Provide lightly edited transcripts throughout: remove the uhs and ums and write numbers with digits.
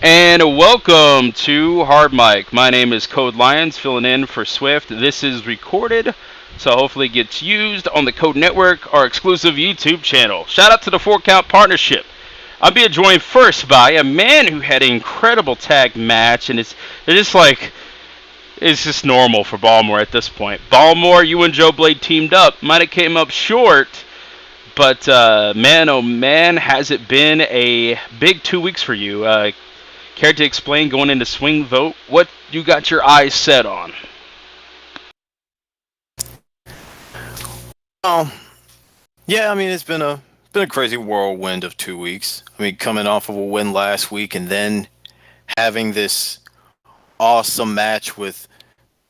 And welcome to Hardmic. My name is Code Lions, filling in for Swift. This is recorded, so hopefully it gets used on the Code Network, our exclusive YouTube channel. Shout out to the 4 Count Partnership. I'm being joined first by a man who had an incredible tag match, and it's just like it's just normal for Baltimore at this point. Baltimore, you and Joe Blade teamed up, might have came up short, but man, oh man, has it been a big 2 weeks for you? Care to explain going into swing vote what you got your eyes set on? Um, yeah, I mean it's been a crazy whirlwind of 2 weeks. I mean, coming off of a win last week and then having this awesome match with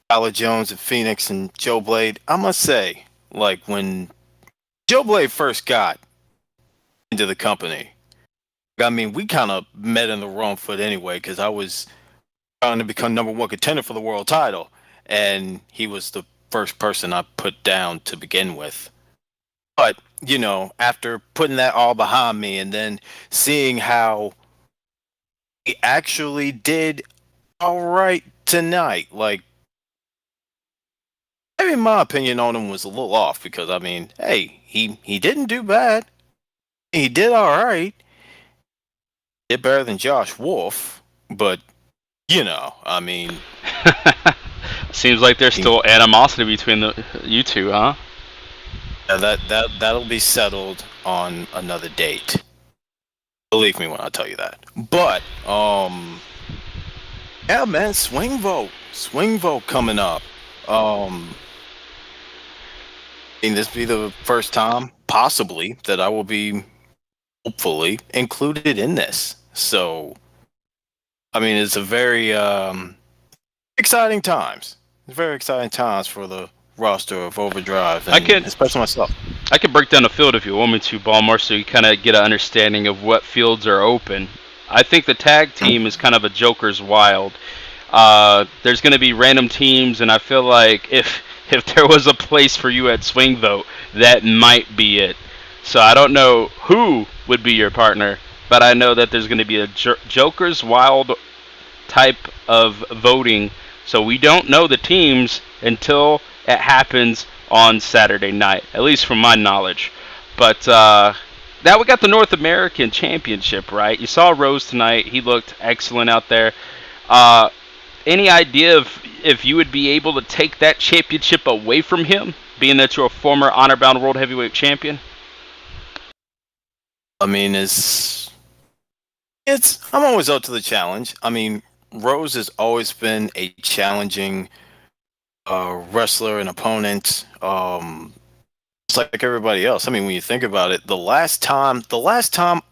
Tyler Jones and Phoenix and Joe Blade. I must say, like when Joe Blade first got into the company, I mean, we kind of met in the wrong foot anyway because I was trying to become number one contender for the world title, and he was the first person I put down to begin with. But, after putting that all behind me and then seeing how he actually did all right tonight, like, I mean, my opinion on him was a little off because, I mean, hey, he didn't do bad. He did all right. Did better than Josh Wolf, but, I mean, Seems like there's he, still animosity between you two, huh? that'll be settled on another date. Believe me when I tell you that. But, yeah, man, swing vote coming up. Um, this be the first time, possibly, that I will be hopefully included in this. So, I mean, it's a very exciting times. It's very exciting times for the roster of Overdrive I and could especially myself. I could break down the field if you want me to, Balmore, so you kind of get an understanding of what fields are open. I think the tag team is kind of a Joker's wild. There's going to be random teams, and I feel like if there was a place for you at swing vote, that might be it. So I don't know who would be your partner, but I know that there's going to be a Joker's wild type of voting. So we don't know the teams until it happens on Saturday night, at least from my knowledge. But now we got the North American Championship, right? You saw Rose tonight; he looked excellent out there. Uh, any idea if you would be able to take that championship away from him, being that you're a former honor-bound world heavyweight champion? I mean, it's I'm always up to the challenge. I mean, Rose has always been a challenging wrestler and opponent. Just like everybody else. I mean, when you think about it, the last time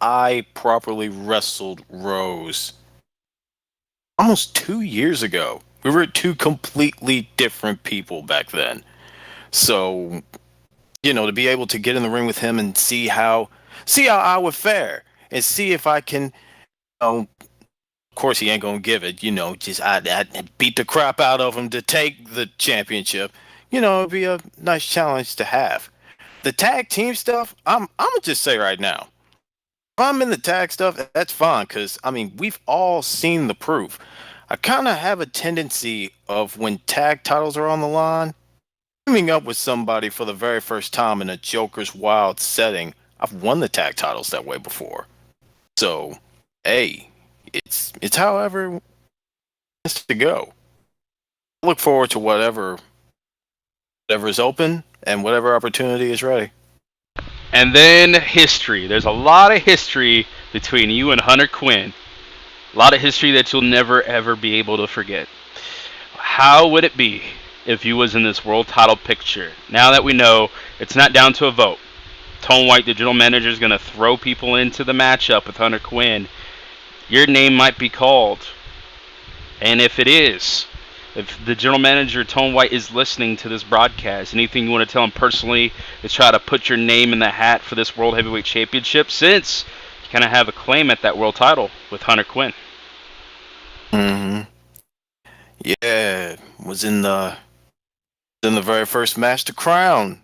I properly wrestled Rose, almost 2 years ago. We were two completely different people back then. So, to be able to get in the ring with him and see how I would fare and see if I can. Of course, he ain't gonna give it. Just I beat the crap out of him to take the championship. It'd be a nice challenge to have. The tag team stuff, I'm gonna just say right now, if I'm in the tag stuff, that's fine because I mean we've all seen the proof. I kind of have a tendency of when tag titles are on the line, teaming up with somebody for the very first time in a Joker's Wild setting. I've won the tag titles that way before. So, hey, it's however it's to go. I look forward to whatever is open and whatever opportunity is ready. And then history. There's a lot of history between you and Hunter Quinn. A lot of history that you'll never ever be able to forget. How would it be if you was in this world title picture? Now that we know it's not down to a vote. Tone White, the general manager, is going to throw people into the matchup with Hunter Quinn. Your name might be called. And if it is, if the general manager, Tone White, is listening to this broadcast, anything you want to tell him personally to try to put your name in the hat for this World Heavyweight Championship, since you kind of have a claim at that world title with Hunter Quinn? hmm Yeah, was in the very first match to crown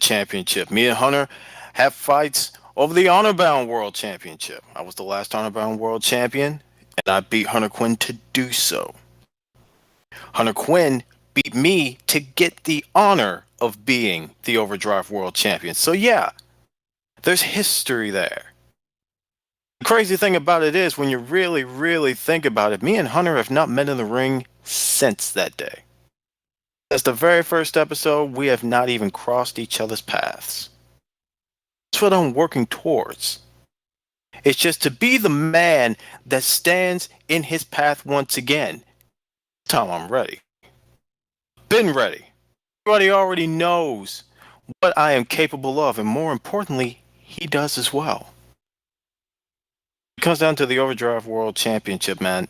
championship. Me and Hunter have fights over the Honor Bound World Championship. I was the last Honor Bound World Champion. and I beat Hunter Quinn to do so. Hunter Quinn beat me to get the honor of being the Overdrive World Champion. So yeah, there's history there. The crazy thing about it is, when you really, really think about it, me and Hunter have not met in the ring since that day. Since the very first episode, we have not even crossed each other's paths. That's what I'm working towards. It's just to be the man that stands in his path once again. This time I'm ready. Been ready. Everybody already knows what I am capable of, and more importantly, he does as well. It comes down to the Overdrive World Championship, man.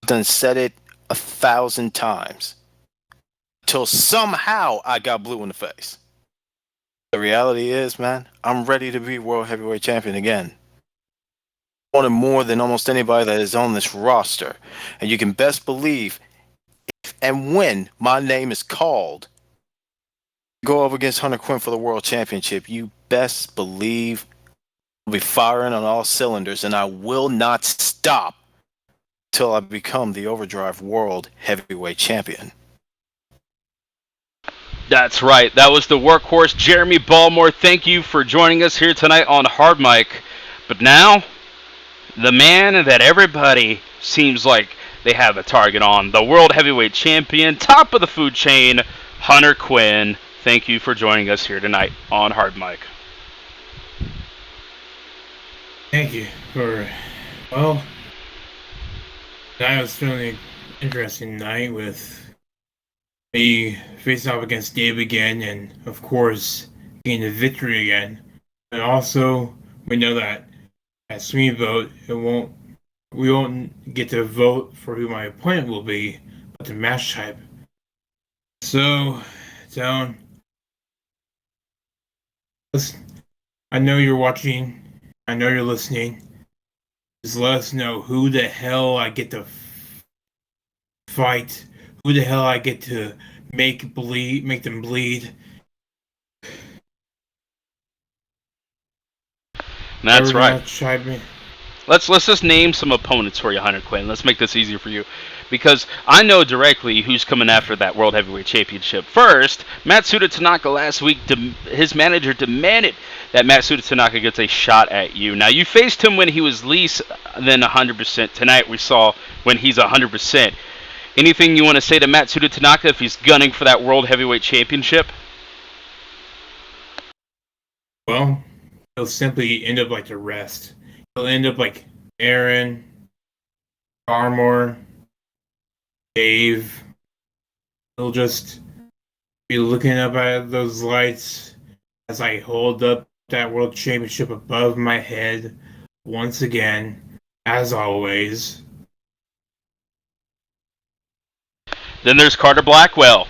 I've done said it 1,000 times till somehow I got blue in the face. The reality is, man, I'm ready to be World Heavyweight Champion again. I wanted more than almost anybody that is on this roster. And you can best believe, if and when my name is called, go up against Hunter Quinn for the World Championship, you best believe I'll be firing on all cylinders, and I will not stop till I become the Overdrive World Heavyweight Champion. That's right. That was the workhorse, Jeremy Baltimore. Thank you for joining us here tonight on Hardmic. But now, the man that everybody seems like they have a target on, the World Heavyweight Champion, top of the food chain, Hunter Quinn. Thank you for joining us here tonight on Hardmic. Thank you for, well, that was really an interesting night with me facing off against Dave again, and of course getting the victory again. And also, we know that at Swing Vote, we won't get to vote for who my opponent will be, but the match type. So, Tone, I know you're watching. I know you're listening. Just let us know who the hell I get to fight. Who the hell I get to make them bleed. That's right. Let's just name some opponents for you, Hunter Quinn. Let's make this easier for you, because I know directly who's coming after that World Heavyweight Championship. First, Matsuda Tanaka last week, his manager demanded that Matsuda Tanaka gets a shot at you. Now, you faced him when he was less than 100%. Tonight, we saw when he's 100%. Anything you want to say to Matsuda Tanaka if he's gunning for that World Heavyweight Championship? Well, he'll simply end up like the rest. He'll end up like Aaron, Armor, Dave. He'll just be looking up at those lights as I hold up that World Championship above my head once again, as always. Then there's Carter Blackwell.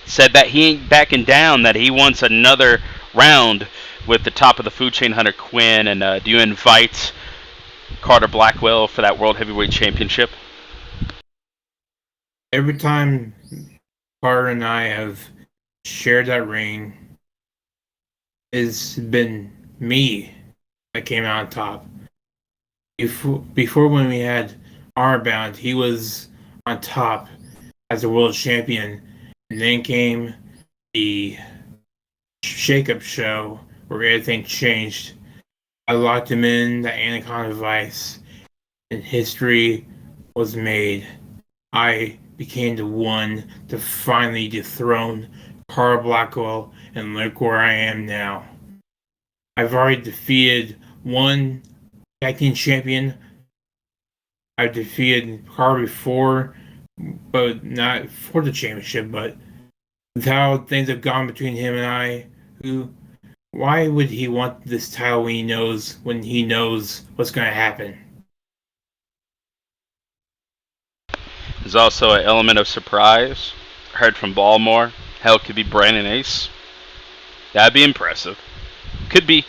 Said that he ain't backing down, that he wants another round with the top of the food chain, Hunter Quinn. And do you invite Carter Blackwell for that World Heavyweight Championship? Every time Carter and I have shared that ring, it's been me that came out on top. Before when we had Armbound, he was on top as a world champion, and then came the shake-up show where everything changed. I locked him in the Anaconda Vice, and history was made. I became the one to finally dethrone Carl Blackwell, and look where I am now. I've already defeated one tag team champion. I've defeated Carl before, but not for the championship. But with how things have gone between him and I, why would he want this title when he knows what's going to happen? There's also an element of surprise. Heard from Baltimore. Hell, could be Brandon Ace. That'd be impressive. Could be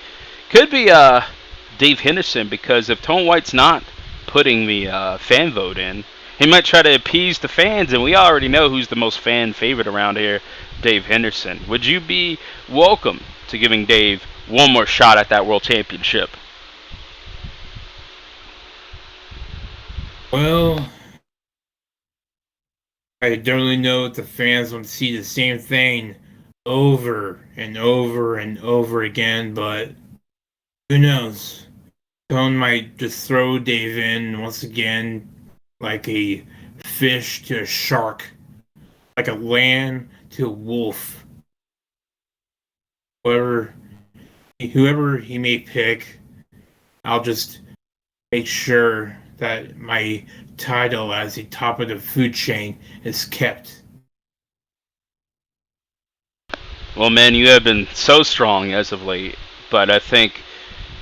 Dave Henderson, because if Tone White's not putting the fan vote in, he might try to appease the fans, and we already know who's the most fan favorite around here, Dave Henderson. Would you be welcome to giving Dave one more shot at that World Championship? Well, I don't really know if the fans want to see the same thing over and over and over again, but who knows? Someone might just throw Dave in once again like a fish to a shark, like a lamb to a wolf. Whoever, whoever he may pick, I'll just make sure that my title as the top of the food chain is kept. Well, man, you have been so strong as of late, but I think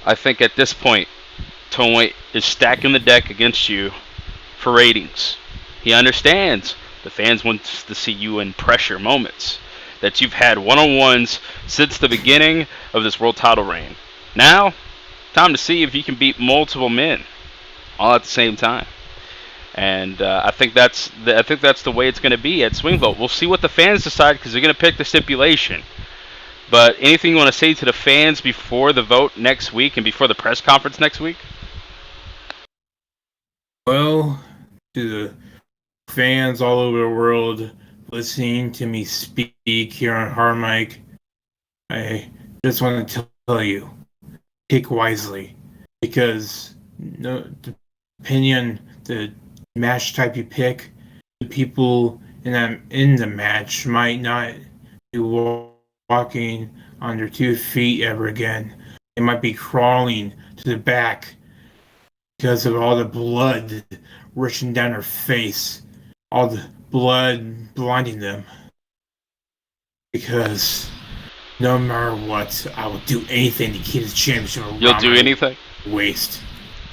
at this point, Toy is stacking the deck against you for ratings. He understands the fans want to see you in pressure moments. That you've had one-on-ones since the beginning of this world title reign. Now, time to see if you can beat multiple men all at the same time. And I think that's the way it's going to be at Swing Vote. We'll see what the fans decide because they're going to pick the stipulation. But anything you want to say to the fans before the vote next week and before the press conference next week? Well, to the fans all over the world listening to me speak here on Hardmic, I just want to tell you, pick wisely, because no, depending on the match type you pick, the people in the match might not be walking on their 2 feet ever again. They might be crawling to the back because of all the blood rushing down their face, all the blood blinding them. Because no matter what, I will do anything to keep the championship around You'll do my anything? waist.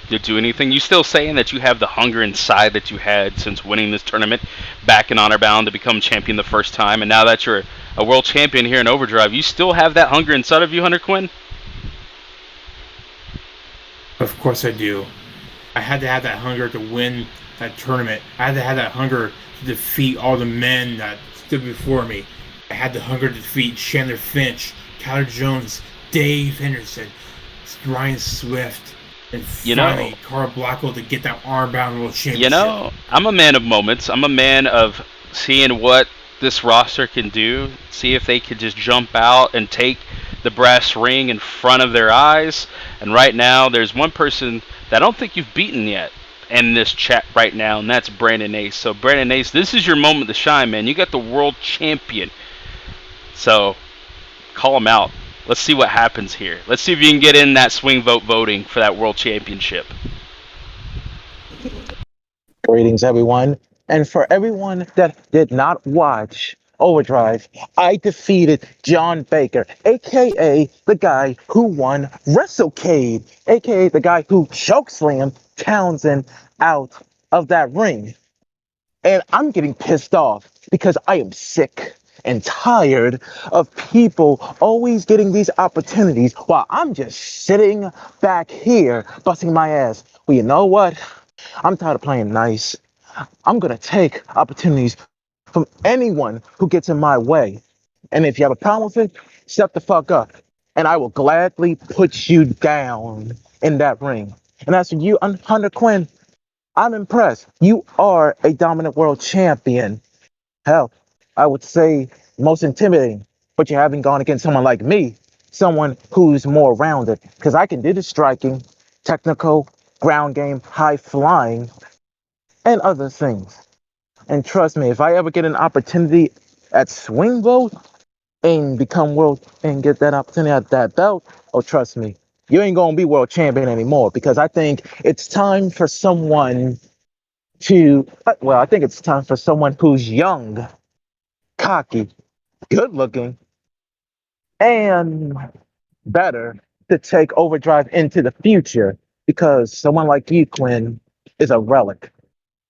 You'll do anything? You still saying that you have the hunger inside that you had since winning this tournament back in Honor Bound to become champion the first time, and now that you're a world champion here in Overdrive, you still have that hunger inside of you, Hunter Quinn? Of course I do. I had to have that hunger to win that tournament. I had to have that hunger to defeat all the men that stood before me. I had the hunger to defeat Chandler Finch, Tyler Jones, Dave Henderson, Ryan Swift, and You know, finally Carl Blackwell to get that armbound world you championship. know, I'm a man of moments. I'm a man of seeing what this roster can do, see if they could just jump out and take the brass ring in front of their eyes. And right now, there's one person that I don't think you've beaten yet in this chat right now, and that's Brandon Ace. So, Brandon Ace, this is your moment to shine, man. You got the world champion. So, call him out. Let's see what happens here. Let's see if you can get in that swing vote voting for that world championship. Greetings, everyone. And for everyone that did not watch Overdrive, I defeated John Baker, aka the guy who won WrestleCade, aka the guy who chokeslammed Townsend out of that ring. And I'm getting pissed off because I am sick and tired of people always getting these opportunities while I'm just sitting back here busting my ass. Well, you know what? I'm tired of playing nice. I'm going to take opportunities from anyone who gets in my way. And if you have a problem with it, step the fuck up. And I will gladly put you down in that ring. And as for you, Hunter Quinn, I'm impressed. You are a dominant world champion. Hell, I would say most intimidating. But you haven't gone against someone like me, someone who's more rounded. Because I can do the striking, technical, ground game, high flying, and other things. And trust me, if I ever get an opportunity at Swing Vote and become world and get that opportunity at that belt, oh, trust me, you ain't gonna be world champion anymore because I think it's time for someone well, I think it's time for someone who's young, cocky, good looking, and better to take Overdrive into the future because someone like you, Quinn, is a relic.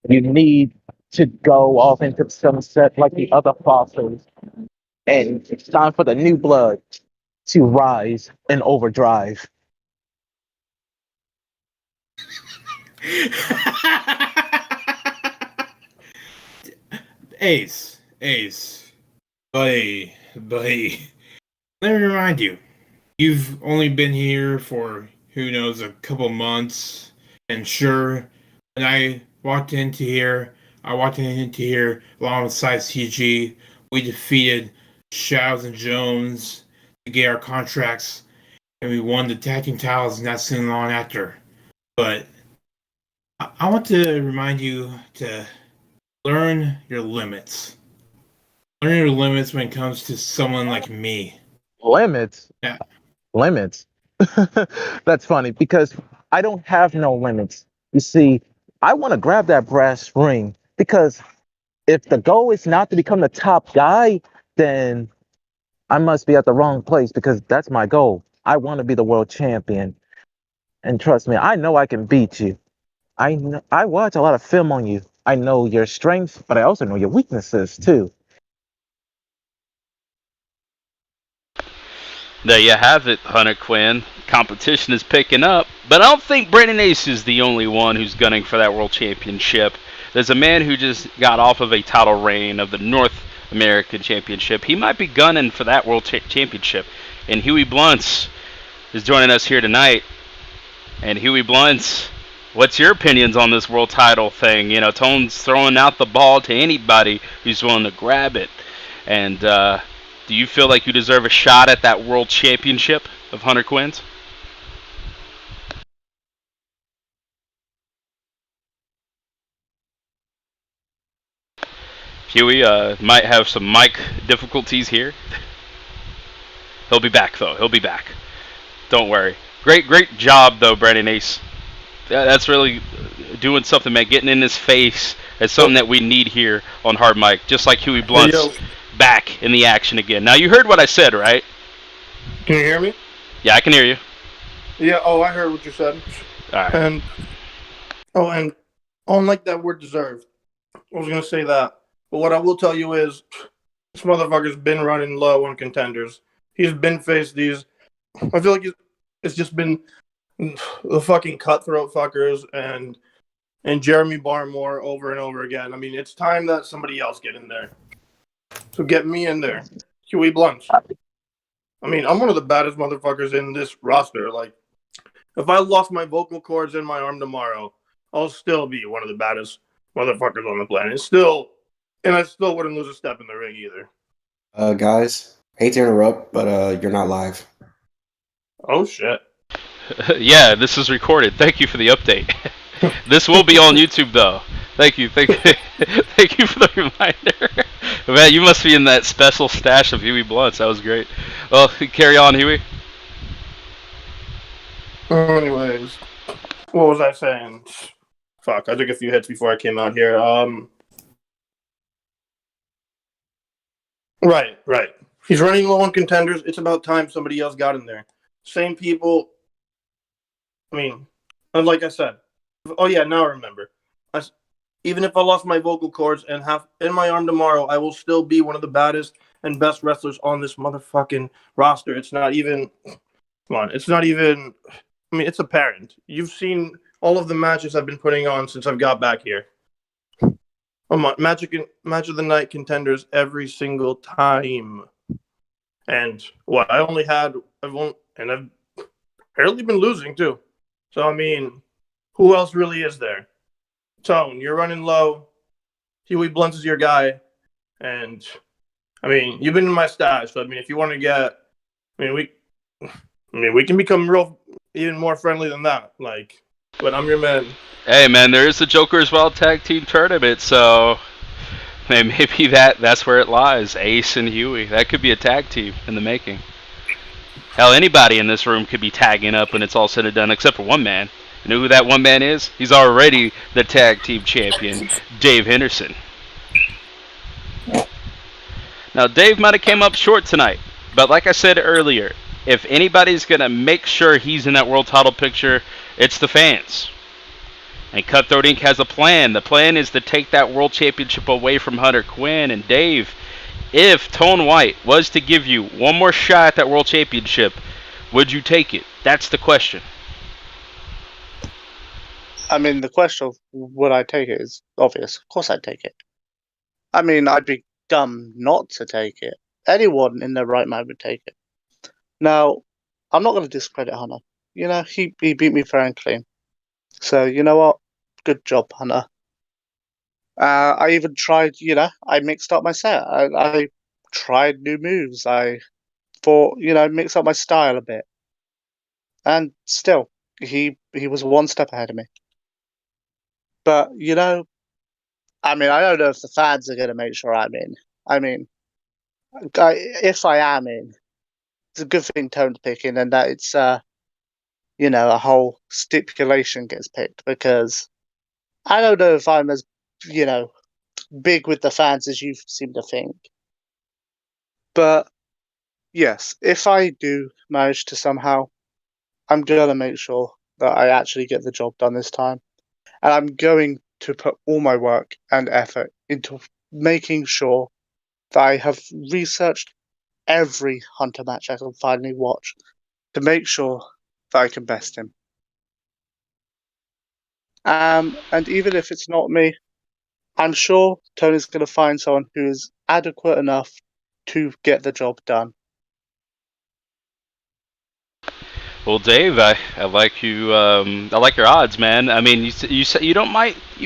You need to go off into the sunset like the other fossils. And it's time for the new blood to rise in Overdrive. Ace, buddy. Let me remind you, you've only been here for who knows a couple months, and sure, when I walked into here. I walked into here alongside CG. We defeated Shadows and Jones to get our contracts, and we won the tag team titles not soon long after. But I want to remind you to learn your limits. Learn your limits when it comes to someone like me. Limits? Yeah. Limits? That's funny because I don't have no limits. You see, I want to grab that brass ring because if the goal is not to become the top guy, then I must be at the wrong place because that's my goal. I want to be the world champion. And trust me, I know I can beat you. I watch a lot of film on you. I know your strengths, but I also know your weaknesses too. There you have it, Hunter Quinn. Competition is picking up, but I don't think Brandon Ace is the only one who's gunning for that world championship. There's a man who just got off of a title reign of the North American Championship. He might be gunning for that world championship. And Huey Blunts is joining us here tonight. And Huey Blunts, what's your opinions on this world title thing? You know, Tone's throwing out the ball to anybody who's willing to grab it. And do you feel like you deserve a shot at that world championship of Hunter Quinn's? Huey might have some mic difficulties here. He'll be back, though. He'll be back. Don't worry. Great job, though, Brandon Ace. That's really doing something, man. Getting in his face is something that we need here on Hardmic. Just like Huey Blunt's back in the action again. Now, you heard what I said, right? Can you hear me? Yeah, I can hear you. Yeah, I heard what you said. All right. And unlike that word deserved, I was going to say that. But what I will tell you is this motherfucker's been running low on contenders. He's been faced these. I feel like it's just been the fucking cutthroat fuckers and Jeremy Barmore over and over again. I mean, it's time that somebody else get in there. So get me in there. Huey Blunt. I mean, I'm one of the baddest motherfuckers in this roster. Like, if I lost my vocal cords in my arm tomorrow, I'll still be one of the baddest motherfuckers on the planet. And I still wouldn't lose a step in the ring either. Guys, hate to interrupt, but you're not live. Oh, shit. Yeah, this is recorded. Thank you for the update. This will be on YouTube, though. Thank you for the reminder. Man, you must be in that special stash of Huey Blunts. That was great. Well, carry on, Huey. Anyways, what was I saying? Fuck, I took a few hits before I came out here. Right. He's running low on contenders. It's about time somebody else got in there. Same people. I mean, and like I said, oh yeah, now I remember. Even if I lost my vocal cords and have in my arm tomorrow, I will still be one of the baddest and best wrestlers on this motherfucking roster. It's not even. Come on, it's not even. I mean, it's apparent. You've seen all of the matches I've been putting on since I've got back here. Match of the night contenders every single time. And what I've barely been losing too. So I mean, who else really is there? Tone, you're running low. Huey Blunt is your guy, and I mean, you've been in my stash. So I mean, if you want to get, we can become even more friendly than that. Like, but I'm your man. Hey, man, there is the Joker's Wild Tag Team Tournament, so maybe that's where it lies. Ace and Huey. That could be a tag team in the making. Hell, anybody in this room could be tagging up when it's all said and done, except for one man. You know who that one man is? He's already the tag team champion, Dave Henderson. Now, Dave might have came up short tonight, but like I said earlier, if anybody's going to make sure he's in that world title picture, it's the fans. And Cutthroat Inc. has a plan. The plan is to take that world championship away from Hunter Quinn. And Dave, if Tone White was to give you one more shot at that world championship, would you take it? That's the question. I mean, the question of would I take it is obvious. Of course I'd take it. I mean, I'd be dumb not to take it. Anyone in their right mind would take it. Now, I'm not going to discredit Hunter. You know, he beat me fair and clean. So, you know what? Good job, Hunter. I even tried, I mixed up my set. I tried new moves. I thought, mix up my style a bit. And still, he was one step ahead of me. But, I don't know if the fans are going to make sure I'm in. If I am in, it's a good thing Tone's picking, and that it's, a whole stipulation gets picked, because I don't know if I'm as, big with the fans as you seem to think. But, yes, if I do manage to somehow, I'm going to make sure that I actually get the job done this time. And I'm going to put all my work and effort into making sure that I have researched every Hunter match I can finally watch to make sure that I can best him. And even if it's not me, I'm sure Tony's going to find someone who is adequate enough to get the job done. Well, Dave, I like you. I like your odds, man. I mean, you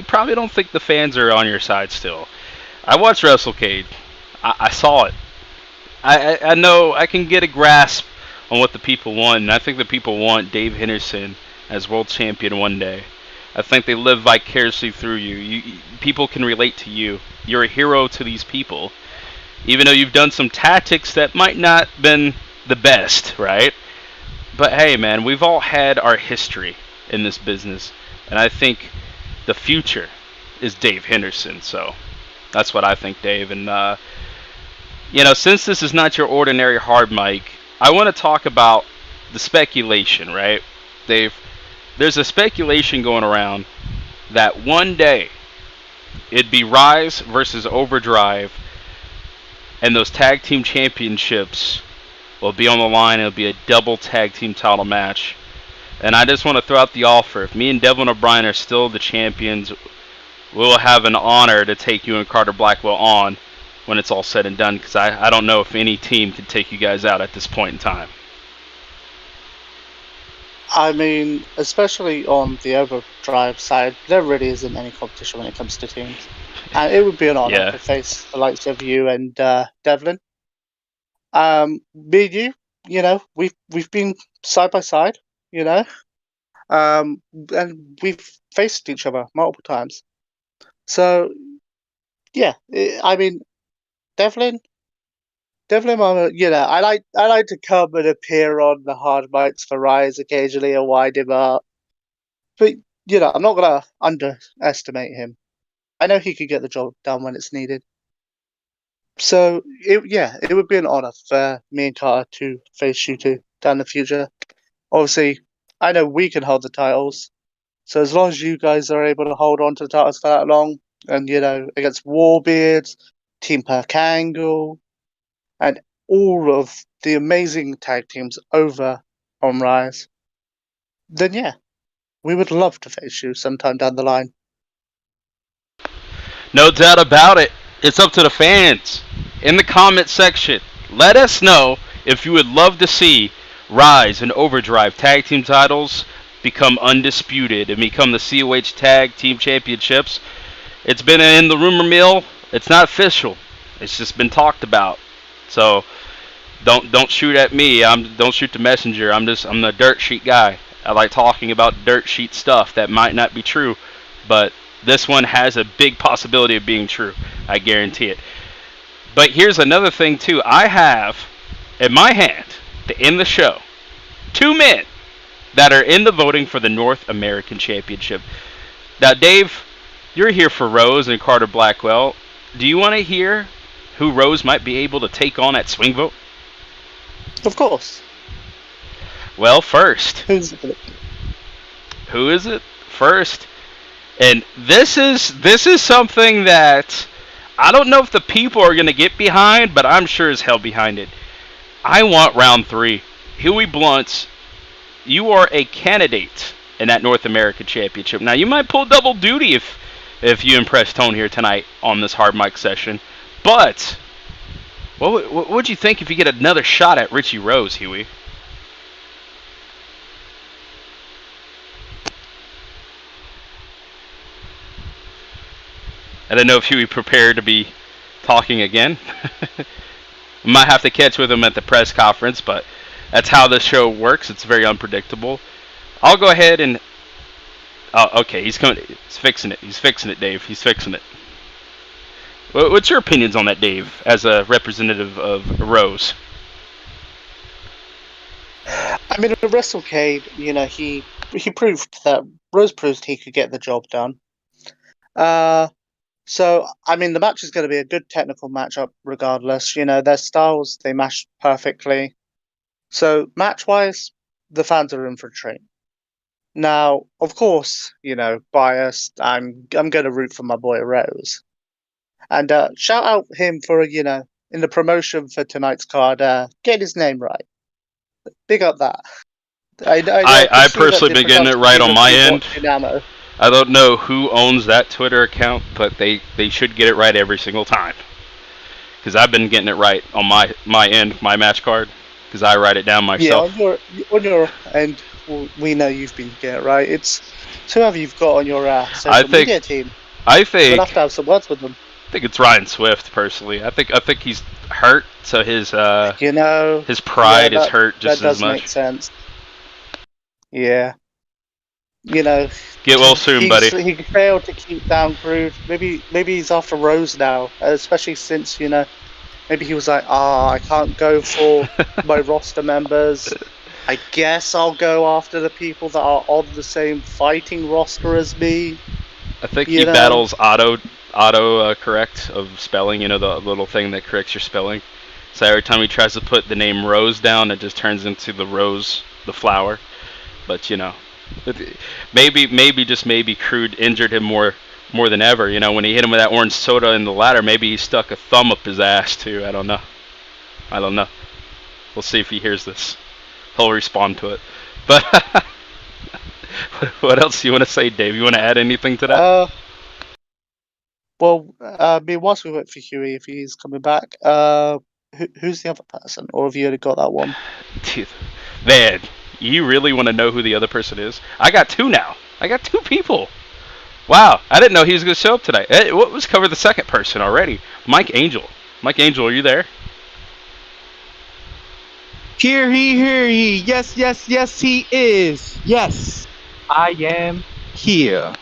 probably don't think the fans are on your side still. I watched WrestleCade. I saw it. I know I can get a grasp on what the people want, and I think the people want Dave Henderson as world champion one day. I think they live vicariously through you. People can relate to you. You're a hero to these people, even though you've done some tactics that might not been the best, right? But hey, man, we've all had our history in this business, and I think the future is Dave Henderson. So that's what I think, Dave. And since this is not your ordinary hard mic, I want to talk about the speculation, right, Dave? There's a speculation going around that one day it'd be Rise versus Overdrive, and those tag team championships will be on the line. It'll be a double tag team title match. And I just want to throw out the offer. If me and Devlin O'Brien are still the champions, we'll have an honor to take you and Carter Blackwell on when it's all said and done, because I don't know if any team can take you guys out at this point in time. Especially on the Overdrive side, there really isn't any competition when it comes to teams. And it would be an honor to face the likes of you and Devlin. Me and you, we've been side by side, and we've faced each other multiple times. So, yeah, Devlin, I like to come and appear on the hard mics for Rise occasionally and wind him up. But, I'm not going to underestimate him. I know he could get the job done when it's needed. So, it would be an honor for me and Carter to face you two down the future. Obviously, I know we can hold the titles. So as long as you guys are able to hold on to the titles for that long, and, against Warbeards, Team Perk Angle, and all of the amazing tag teams over on Rise, then yeah, we would love to face you sometime down the line. No doubt about it. It's up to the fans. In the comment section, let us know if you would love to see Rise and Overdrive tag team titles become undisputed and become the COH Tag Team Championships. It's been in the rumor mill. It's not official. It's just been talked about. So don't shoot at me. Don't shoot the messenger. I'm the dirt sheet guy. I like talking about dirt sheet stuff that might not be true, but this one has a big possibility of being true. I guarantee it. But here's another thing too. I have in my hand to end the show 2 men that are in the voting for the North American Championship. Now, Dave, you're here for Rose and Carter Blackwell. Do you want to hear who Rose might be able to take on at Swing Vote? Of course. Well, first. Who is it? First. And this is something that I don't know if the people are going to get behind, but I'm sure as hell behind it. I want round 3. Huey Blunts, you are a candidate in that North American Championship. Now, you might pull double duty if you impress Tone here tonight on this hard mic session. But what would you think if you get another shot at Richie Rose, Huey? I don't know if he would be prepared to be talking again. Might have to catch with him at the press conference, but that's how this show works. It's very unpredictable. I'll go ahead and. Oh, okay, he's coming. He's fixing it. He's fixing it, Dave. He's fixing it. What's your opinions on that, Dave, as a representative of Rose? I mean, at WrestleCade, he proved that Rose proved he could get the job done. So I mean, the match is going to be a good technical matchup, regardless. Their styles, they mash perfectly. So match-wise, the fans are in for a treat. Now, of course, biased. I'm going to root for my boy Rose, and shout out him for in the promotion for tonight's card, get his name right. Big up that. I personally been getting it right on my end. I don't know who owns that Twitter account, but they should get it right every single time. Because I've been getting it right on my end, my match card, because I write it down myself. Yeah, on your end, we know you've been getting it right. It's whoever you've got on your social media team. We'll have to have some words with them. I think it's Ryan Swift, personally. I think he's hurt, so his his pride is hurt just as much. That does make sense. Yeah. Get well soon, buddy. He failed to keep down Groove. Maybe he's after Rose now, especially since maybe he was like, I can't go for my roster members. I guess I'll go after the people that are on the same fighting roster as me. I think he battles auto correct of spelling. The little thing that corrects your spelling. So every time he tries to put the name Rose down, it just turns into the rose, the flower. But maybe Crude injured him more than ever. When he hit him with that orange soda in the ladder, maybe he stuck a thumb up his ass too. I don't know. We'll see if he hears this. He'll respond to it. But what else do you want to say, Dave? You want to add anything to that? Well, whilst we wait for Huey, if he's coming back, who's the other person, or have you already got that one? Dude, man. You really want to know who the other person is? I got two now. I got two people. Wow, I didn't know he was going to show up tonight. What was cover the second person already? Mike Angel. Mike Angel, are you there? Hear ye. Yes, he is. Yes, I am here.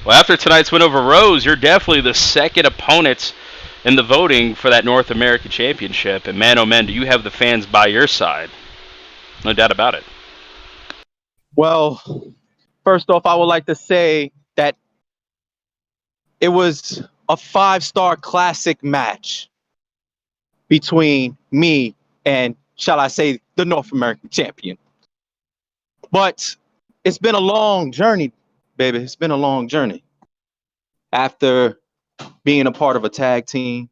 Well, after tonight's win over Rose, you're definitely the second opponent in the voting for that North American Championship. And man, oh man, do you have the fans by your side? No doubt about it. Well, first off, I would like to say that it was a 5-star classic match between me and, shall I say, the North American champion. But it's been a long journey, baby. It's been a long journey. After being a part of a tag team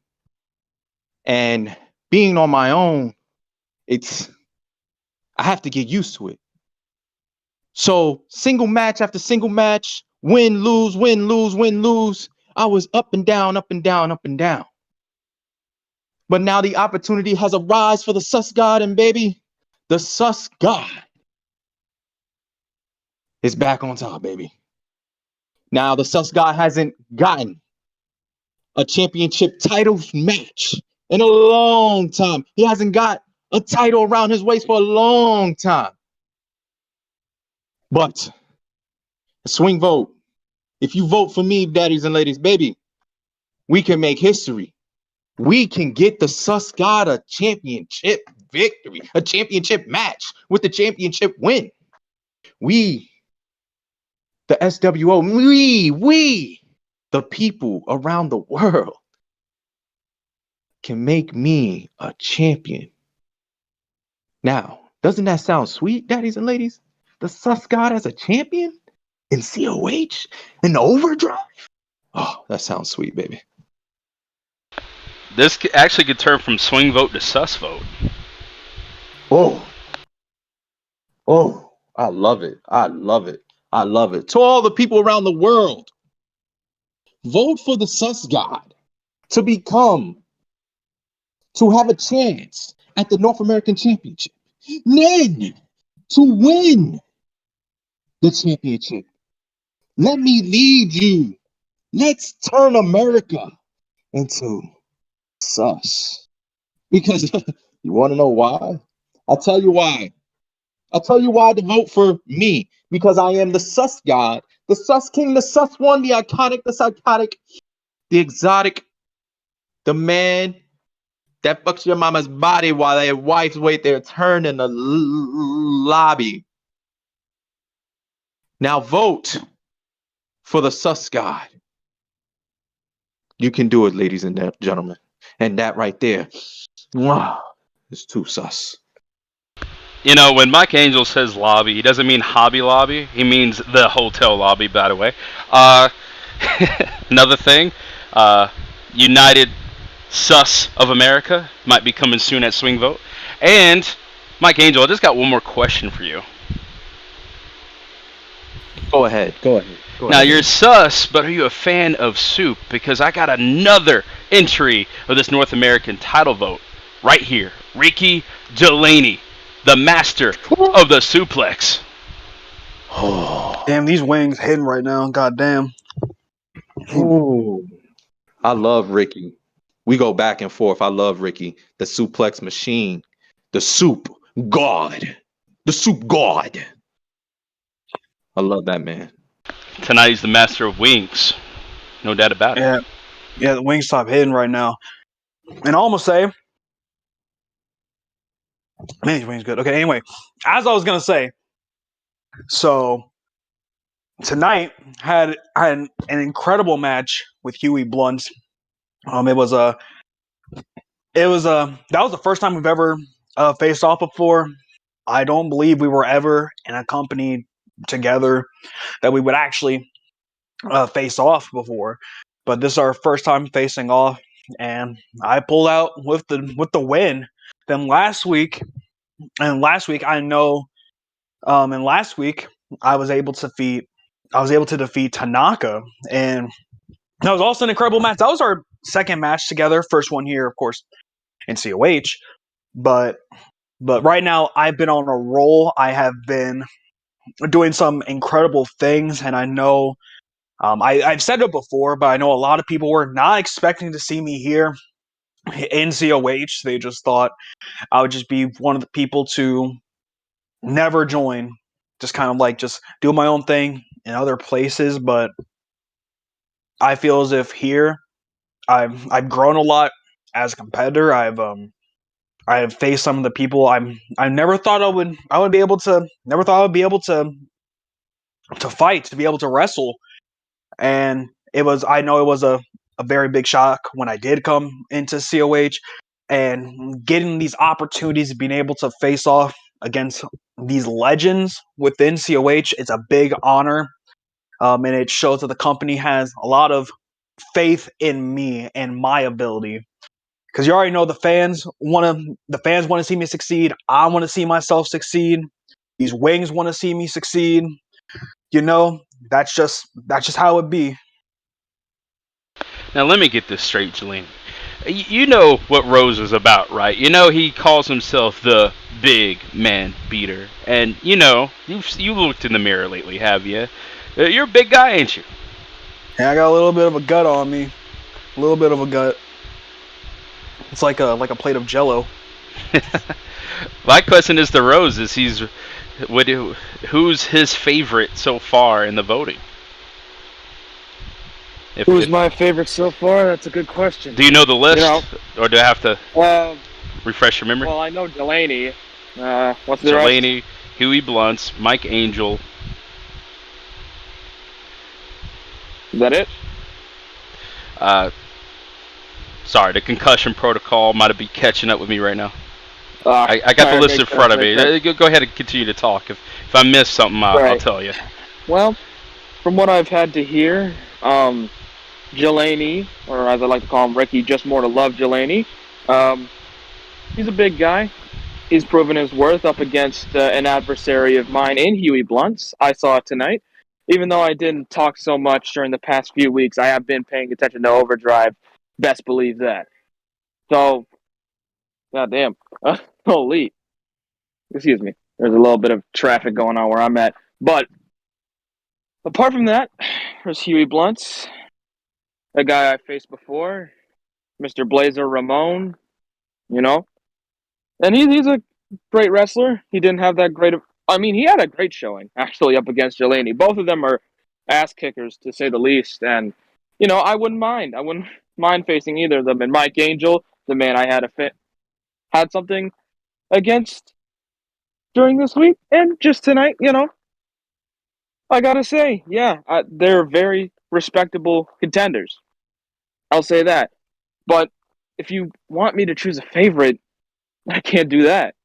and being on my own, I have to get used to it. So single match after single match, win, lose. I was up and down. But now the opportunity has arisen for the Sus God, and baby, the Sus God is back on top, baby. Now the Sus God hasn't gotten a championship title match in a long time. He hasn't got a title around his waist for a long time. But a swing vote. If you vote for me, daddies and ladies, baby, we can make history. We can get the Sus God a championship victory, a championship match with the championship win. We, the SWO, we, the people around the world, can make me a champion. Now, doesn't that sound sweet, daddies and ladies? The Sus God as a champion in COH in overdrive? Oh, that sounds sweet, baby. This actually could turn from swing vote to sus vote. Oh, I love it. To all the people around the world, vote for the Sus God to have a chance at the North American Championship. Then to win the championship. Let me lead you Let's turn America into sus. Because you want to know why? I'll tell you why. I'll tell you why to vote for me. Because I am the sus god, the sus king, the sus one, the iconic, the psychotic, the exotic, the man that fucks your mama's body while their wives wait their turn in the lobby. Now vote for the sus god. You can do it, ladies and gentlemen. And that right there, wow, is too sus. You know, when Mike Angel says lobby, he doesn't mean Hobby Lobby. He means the hotel lobby, by the way. Uh, another thing, United Sus of America might be coming soon at Swing Vote. And, Mike Angel, I just got one more question for you. Go ahead. Now, you're sus, but are you a fan of soup? Because I got another entry of this North American title vote right here. Ricky Delaney, the master of the suplex. Damn, these wings hitting right now. God damn. Ooh. I love Ricky. We go back and forth. I love Ricky. The suplex machine. The soup god. The soup god. I love that man. Tonight he's the master of wings. No doubt about it. Yeah, the wings stop hitting right now. And I almost say, man, these wings good. Okay, anyway, as I was gonna say, so tonight had an incredible match with Huey Blunt. That was the first time we've ever faced off before. I don't believe we were ever in a company together that we would actually face off before, but this is our first time facing off, and I pulled out with the win. Then last week I know, and last week I was able to defeat Tanaka, and that was also an incredible match. That was our second match together, first one here, of course, in COH, but right now I've been on a roll. I have been doing some incredible things, and I know I've said it before, but I know a lot of people were not expecting to see me here in COH. They just thought I would just be one of the people to never join, just kind of like just do my own thing in other places. But I feel as if here I've grown a lot as a competitor. I have faced some of the people I never thought I would be able to fight, to be able to wrestle. And I know it was a very big shock when I did come into COH, and getting these opportunities, being able to face off against these legends within COH is a big honor. And it shows that the company has a lot of faith in me and my ability. Because you already know the fans want to see me succeed. I want to see myself succeed. These wings want to see me succeed. You know, that's just how it be. Now let me get this straight, Jalen. You know what Rose is about, right? You know he calls himself the big man beater, and you know you looked in the mirror lately, have you? You're a big guy, ain't you? Yeah, I got a little bit of a gut on me. A little bit of a gut. It's like a plate of Jello. My question is to Rose: who's his favorite so far in the voting? Who's my favorite so far? That's a good question. Do you know the list, or do I have to refresh your memory? Well, I know Delaney. What's the Delaney, Huey Blunts, Mike Angel. Is that it? Sorry, the concussion protocol might be catching up with me right now. I got the Alright, list in front of me. Go ahead and continue to talk. If I miss something, I'll tell you. Well, from what I've had to hear, Delaney, or as I like to call him, Ricky, just more to love Delaney. He's a big guy. He's proven his worth up against an adversary of mine in Huey Blunts. I saw it tonight. Even though I didn't talk so much during the past few weeks, I have been paying attention to Overdrive. Best believe that. So, goddamn. Holy. Excuse me. There's a little bit of traffic going on where I'm at. But, apart from that, there's Huey Blunts. a guy I faced before, Mr. Blazer Ramon, you know. And he's a great wrestler. He didn't have that great he had a great showing, actually, up against Jelani. Both of them are ass kickers, to say the least. And, I wouldn't mind. I wouldn't mind facing either of them. And Mike Angel, the man I had something against during this week and just tonight, I gotta say, yeah, they're very respectable contenders. I'll say that. But if you want me to choose a favorite, I can't do that.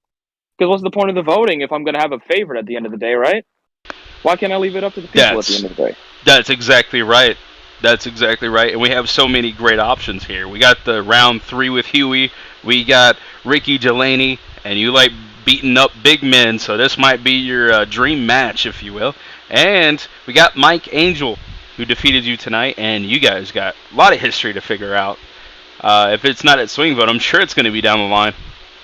Because what's the point of the voting if I'm going to have a favorite at the end of the day, right? Why can't I leave it up to the people at the end of the day? That's exactly right. That's exactly right. And we have so many great options here. We got the round 3 with Huey. We got Ricky Delaney. And you like beating up big men, so this might be your dream match, if you will. And we got Mike Angel, who defeated you tonight. And you guys got a lot of history to figure out. If it's not at Swing Vote, I'm sure it's going to be down the line.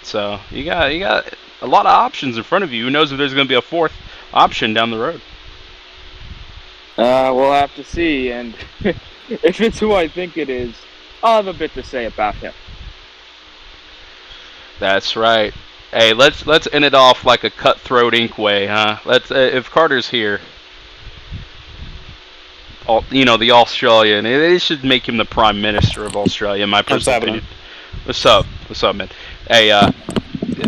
So you got a lot of options in front of you. Who knows if there's going to be a 4th option down the road? We'll have to see. And if it's who I think it is, I'll have a bit to say about him. That's right. Hey, let's end it off like a Cutthroat Ink way, huh? Let's if Carter's here, the Australian, they should make him the Prime Minister of Australia, in my personal opinion. What's up? What's up, man? Hey,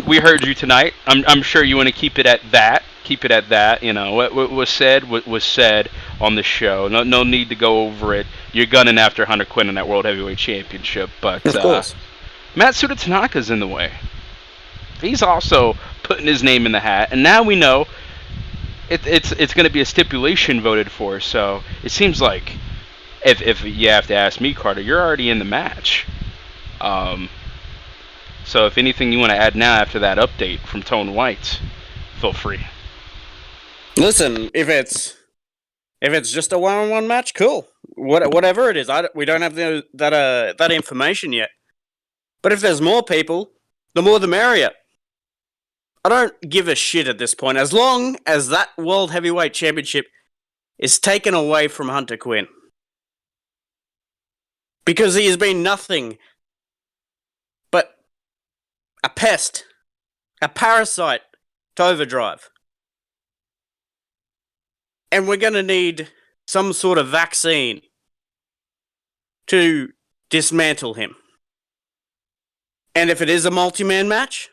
we heard you tonight. I'm sure you want to keep it at that. Keep it at that. What was said was said on the show. No need to go over it. You're gunning after Hunter Quinn in that World Heavyweight Championship, but Of course. Matsuda Tanaka's in the way. He's also putting his name in the hat, and now we know it's going to be a stipulation voted for. So it seems like if you have to ask me, Carter, you're already in the match. So if anything you want to add now after that update from Tone White, feel free. Listen, if it's just a one-on-one match, cool. Whatever it is, we don't have that information yet. But if there's more people, the more the merrier. I don't give a shit at this point, as long as that World Heavyweight Championship is taken away from Hunter Quinn. Because he has been nothing but a pest, a parasite to Overdrive. And we're going to need some sort of vaccine to dismantle him. And if it is a multi-man match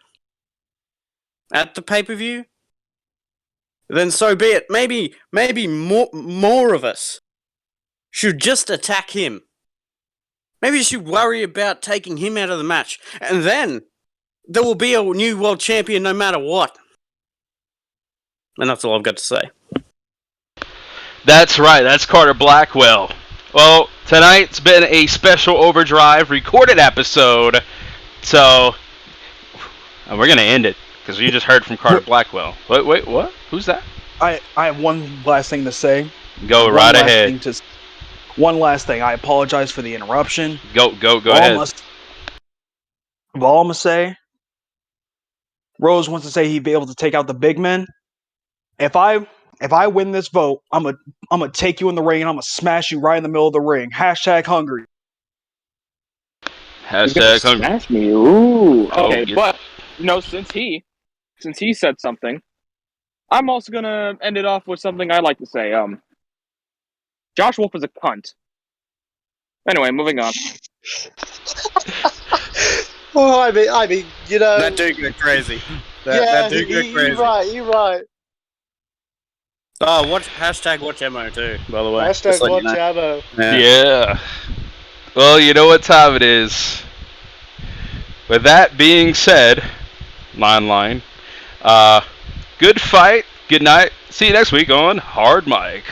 at the pay-per-view, then so be it. Maybe more of us should just attack him. Maybe you should worry about taking him out of the match. And then there will be a new world champion no matter what. And that's all I've got to say. That's right. That's Carter Blackwell. Well, tonight's been a special Overdrive recorded episode. So, we're going to end it. Because you just heard from Carter Blackwell. Wait, what? Who's that? I have one last thing to say. Go right ahead. One last thing. I apologize for the interruption. Go ahead. All I'm going to say, Rose wants to say he'd be able to take out the big men. If I win this vote, I'm gonna take you in the ring and I'm gonna smash you right in the middle of the ring. #hungry. Hungry. Smash me. Ooh. Oh, Okay, but since he said something, I'm also gonna end it off with something I like to say. Josh Wolf is a cunt. Anyway, moving on. Oh, I mean, That dude get crazy. That dude get crazy. You're right. Oh, watch #WatchAmmo too, by the way. #WatchAmmo. Yeah. Well, you know what time it is. With that being said, line. Good fight. Good night. See you next week on Hardmic.